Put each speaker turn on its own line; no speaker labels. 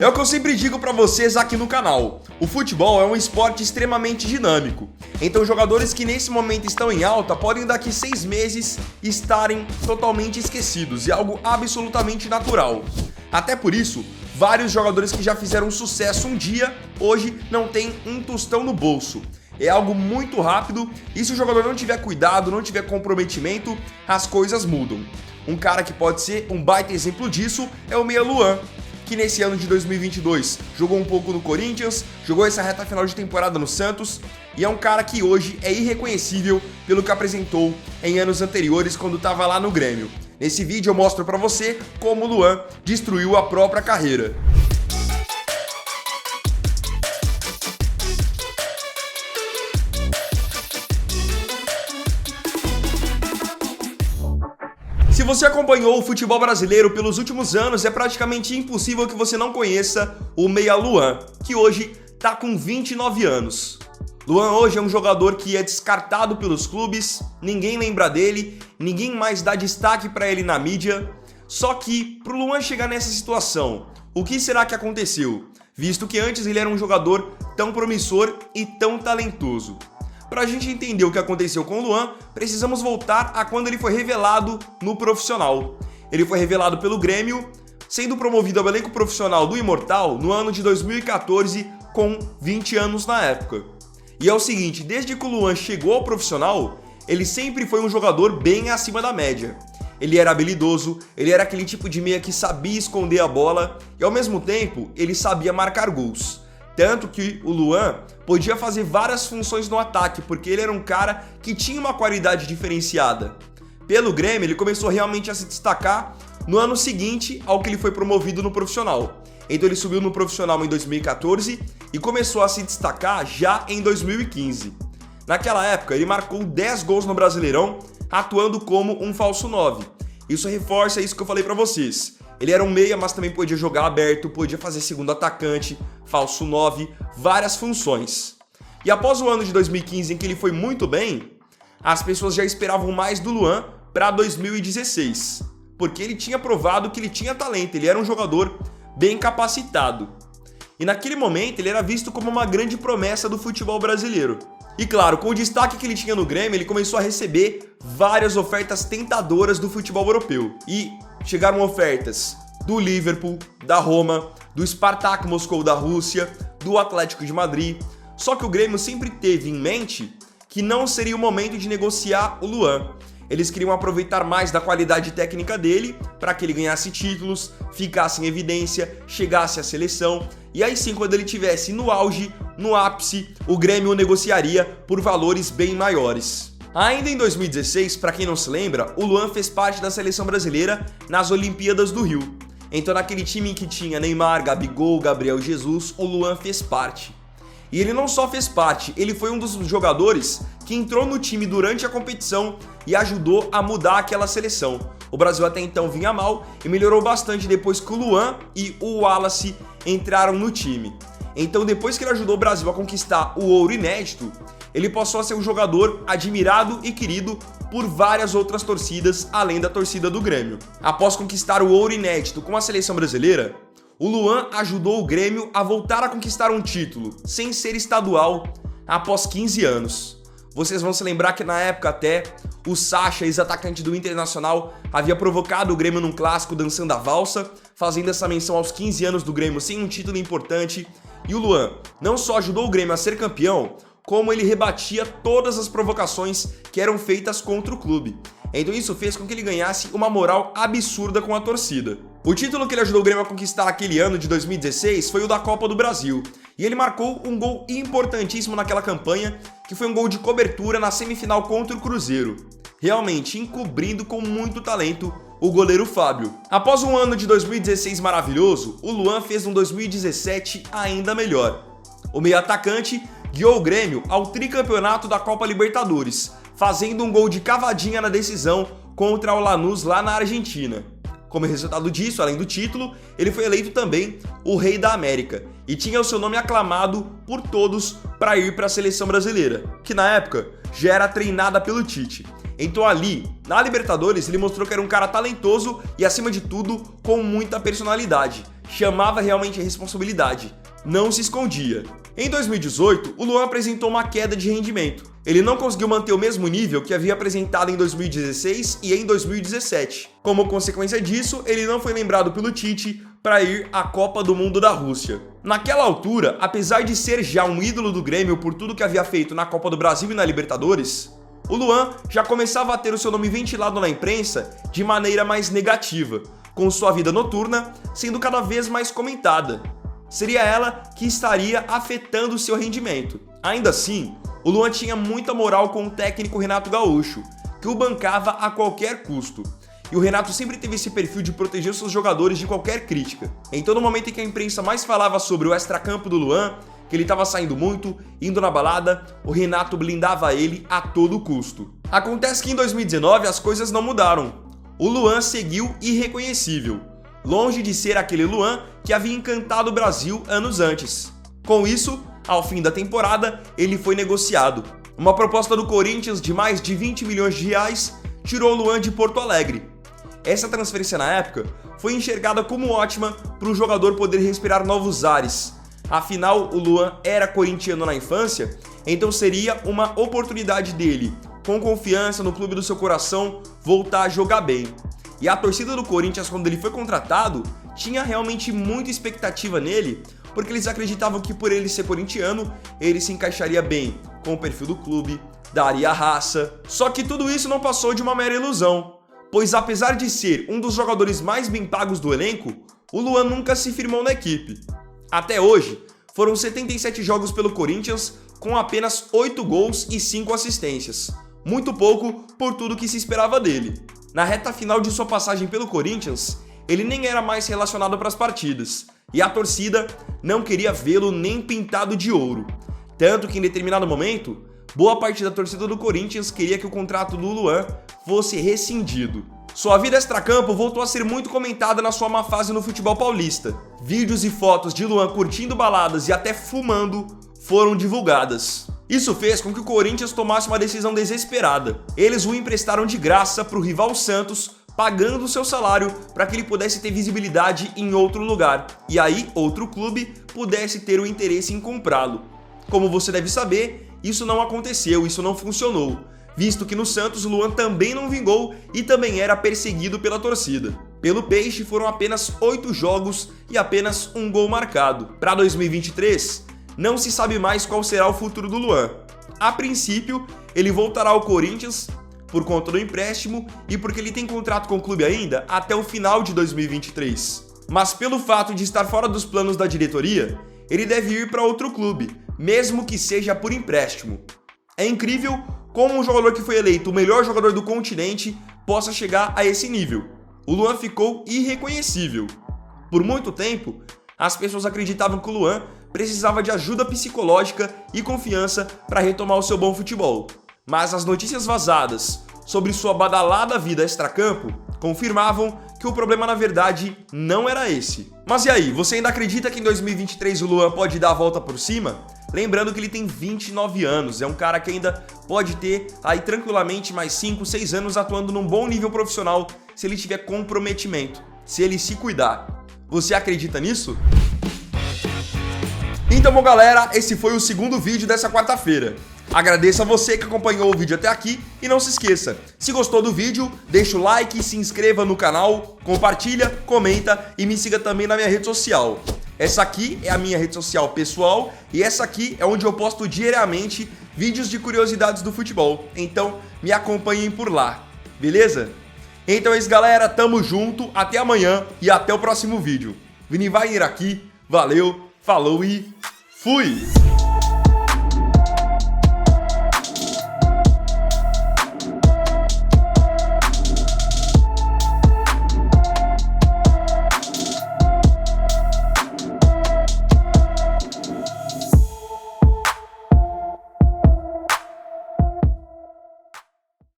É o que eu sempre digo pra vocês aqui no canal. O futebol é um esporte extremamente dinâmico. Então jogadores que nesse momento estão em alta podem daqui 6 meses estarem totalmente esquecidos. E é algo absolutamente natural. Até por isso, vários jogadores que já fizeram sucesso um dia, hoje não tem um tostão no bolso. É algo muito rápido e se o jogador não tiver cuidado, não tiver comprometimento, as coisas mudam. Um cara que pode ser um baita exemplo disso é o Meia Luan, que nesse ano de 2022 jogou um pouco no Corinthians, jogou essa reta final de temporada no Santos e é um cara que hoje é irreconhecível pelo que apresentou em anos anteriores quando estava lá no Grêmio. Nesse vídeo eu mostro pra você como o Luan destruiu a própria carreira. Se você acompanhou o futebol brasileiro pelos últimos anos, é praticamente impossível que você não conheça o Meia Luan, que hoje está com 29 anos. Luan hoje é um jogador que é descartado pelos clubes, ninguém lembra dele, ninguém mais dá destaque para ele na mídia. Só que, para o Luan chegar nessa situação, o que será que aconteceu? Visto que antes ele era um jogador tão promissor e tão talentoso. Para a gente entender o que aconteceu com o Luan, precisamos voltar a quando ele foi revelado no profissional. Ele foi revelado pelo Grêmio, sendo promovido ao elenco profissional do Imortal no ano de 2014, com 20 anos na época. E é o seguinte, desde que o Luan chegou ao profissional, ele sempre foi um jogador bem acima da média. Ele era habilidoso, ele era aquele tipo de meia que sabia esconder a bola e ao mesmo tempo ele sabia marcar gols. Tanto que o Luan podia fazer várias funções no ataque, porque ele era um cara que tinha uma qualidade diferenciada. Pelo Grêmio, ele começou realmente a se destacar no ano seguinte ao que ele foi promovido no profissional. Então ele subiu no profissional em 2014 e começou a se destacar já em 2015. Naquela época, ele marcou 10 gols no Brasileirão, atuando como um falso 9. Isso reforça isso que eu falei pra vocês. Ele era um meia, mas também podia jogar aberto, podia fazer segundo atacante, falso 9, várias funções. E após o ano de 2015, em que ele foi muito bem, as pessoas já esperavam mais do Luan para 2016, porque ele tinha provado que ele tinha talento, ele era um jogador bem capacitado. E naquele momento ele era visto como uma grande promessa do futebol brasileiro. E claro, com o destaque que ele tinha no Grêmio, ele começou a receber várias ofertas tentadoras do futebol europeu. E chegaram ofertas do Liverpool, da Roma, do Spartak Moscou da Rússia, do Atlético de Madrid. Só que o Grêmio sempre teve em mente que não seria o momento de negociar o Luan. Eles queriam aproveitar mais da qualidade técnica dele para que ele ganhasse títulos, ficasse em evidência, chegasse à seleção. E aí sim, quando ele estivesse no auge, no ápice, o Grêmio o negociaria por valores bem maiores. Ainda em 2016, para quem não se lembra, o Luan fez parte da seleção brasileira nas Olimpíadas do Rio. Então naquele time que tinha Neymar, Gabigol, Gabriel Jesus, o Luan fez parte. E ele não só fez parte, ele foi um dos jogadores que entrou no time durante a competição e ajudou a mudar aquela seleção. O Brasil até então vinha mal e melhorou bastante depois que o Luan e o Wallace entraram no time. Então depois que ele ajudou o Brasil a conquistar o ouro inédito, ele passou a ser um jogador admirado e querido por várias outras torcidas, além da torcida do Grêmio. Após conquistar o ouro inédito com a seleção brasileira, o Luan ajudou o Grêmio a voltar a conquistar um título, sem ser estadual, após 15 anos. Vocês vão se lembrar que na época até, o Sacha, ex-atacante do Internacional, havia provocado o Grêmio num clássico dançando a valsa, fazendo essa menção aos 15 anos do Grêmio sem um título importante. E o Luan não só ajudou o Grêmio a ser campeão, como ele rebatia todas as provocações que eram feitas contra o clube. Então isso fez com que ele ganhasse uma moral absurda com a torcida. O título que ele ajudou o Grêmio a conquistar aquele ano de 2016 foi o da Copa do Brasil. E ele marcou um gol importantíssimo naquela campanha, que foi um gol de cobertura na semifinal contra o Cruzeiro. Realmente encobrindo com muito talento o goleiro Fábio. Após um ano de 2016 maravilhoso, o Luan fez um 2017 ainda melhor. O meio atacante guiou o Grêmio ao tricampeonato da Copa Libertadores, fazendo um gol de cavadinha na decisão contra o Lanús lá na Argentina. Como resultado disso, além do título, ele foi eleito também o Rei da América e tinha o seu nome aclamado por todos para ir para a seleção brasileira, que na época já era treinada pelo Tite. Então ali, na Libertadores, ele mostrou que era um cara talentoso e, acima de tudo, com muita personalidade. chamava realmente a responsabilidade, não se escondia. Em 2018, o Luan apresentou uma queda de rendimento. Ele não conseguiu manter o mesmo nível que havia apresentado em 2016 e em 2017. Como consequência disso, ele não foi lembrado pelo Tite para ir à Copa do Mundo da Rússia. Naquela altura, apesar de ser já um ídolo do Grêmio por tudo que havia feito na Copa do Brasil e na Libertadores, o Luan já começava a ter o seu nome ventilado na imprensa de maneira mais negativa, com sua vida noturna sendo cada vez mais comentada. Seria ela que estaria afetando o seu rendimento. Ainda assim, o Luan tinha muita moral com o técnico Renato Gaúcho, que o bancava a qualquer custo. E o Renato sempre teve esse perfil de proteger seus jogadores de qualquer crítica. Em todo momento em que a imprensa mais falava sobre o extracampo do Luan, que ele estava saindo muito, indo na balada, o Renato blindava ele a todo custo. Acontece que em 2019 as coisas não mudaram. O Luan seguiu irreconhecível, longe de ser aquele Luan que havia encantado o Brasil anos antes. Com isso, ao fim da temporada, ele foi negociado. Uma proposta do Corinthians de mais de 20 milhões de reais tirou o Luan de Porto Alegre. Essa transferência na época foi enxergada como ótima para o jogador poder respirar novos ares. Afinal, o Luan era corintiano na infância, então seria uma oportunidade dele, com confiança no clube do seu coração, voltar a jogar bem. E a torcida do Corinthians, quando ele foi contratado, tinha realmente muita expectativa nele, porque eles acreditavam que por ele ser corintiano, ele se encaixaria bem com o perfil do clube, daria raça. Só que tudo isso não passou de uma mera ilusão, pois apesar de ser um dos jogadores mais bem pagos do elenco, o Luan nunca se firmou na equipe. Até hoje, foram 77 jogos pelo Corinthians, com apenas 8 gols e 5 assistências. Muito pouco por tudo que se esperava dele. Na reta final de sua passagem pelo Corinthians, ele nem era mais relacionado para as partidas, e a torcida não queria vê-lo nem pintado de ouro. Tanto que em determinado momento, boa parte da torcida do Corinthians queria que o contrato do Luan fosse rescindido. Sua vida extracampo voltou a ser muito comentada na sua má fase no futebol paulista. Vídeos e fotos de Luan curtindo baladas e até fumando foram divulgadas. Isso fez com que o Corinthians tomasse uma decisão desesperada. Eles o emprestaram de graça para o rival Santos, pagando o seu salário para que ele pudesse ter visibilidade em outro lugar. E aí, outro clube pudesse ter o interesse em comprá-lo. Como você deve saber, isso não aconteceu, isso não funcionou, visto que no Santos o Luan também não vingou e também era perseguido pela torcida. Pelo Peixe foram apenas 8 jogos e apenas 1 gol marcado. Para 2023, não se sabe mais qual será o futuro do Luan. A princípio, ele voltará ao Corinthians por conta do empréstimo e porque ele tem contrato com o clube ainda até o final de 2023. Mas pelo fato de estar fora dos planos da diretoria, ele deve ir para outro clube, mesmo que seja por empréstimo. É incrível como um jogador que foi eleito o melhor jogador do continente possa chegar a esse nível. O Luan ficou irreconhecível. Por muito tempo, as pessoas acreditavam que o Luan precisava de ajuda psicológica e confiança para retomar o seu bom futebol. Mas as notícias vazadas sobre sua badalada vida extracampo confirmavam que o problema na verdade não era esse. Mas e aí, você ainda acredita que em 2023 o Luan pode dar a volta por cima? Lembrando que ele tem 29 anos, é um cara que ainda pode ter aí tranquilamente mais 5, 6 anos atuando num bom nível profissional se ele tiver comprometimento, se ele se cuidar. Você acredita nisso? Então, bom galera, esse foi o segundo vídeo dessa quarta-feira. Agradeço a você que acompanhou o vídeo até aqui e não se esqueça, se gostou do vídeo, deixa o like, se inscreva no canal, compartilha, comenta e me siga também na minha rede social. Essa aqui é a minha rede social pessoal e essa aqui é onde eu posto diariamente vídeos de curiosidades do futebol, então me acompanhem por lá, beleza? Então é isso galera, tamo junto, até amanhã e até o próximo vídeo. Vini Wagner aqui, valeu, falou e fui!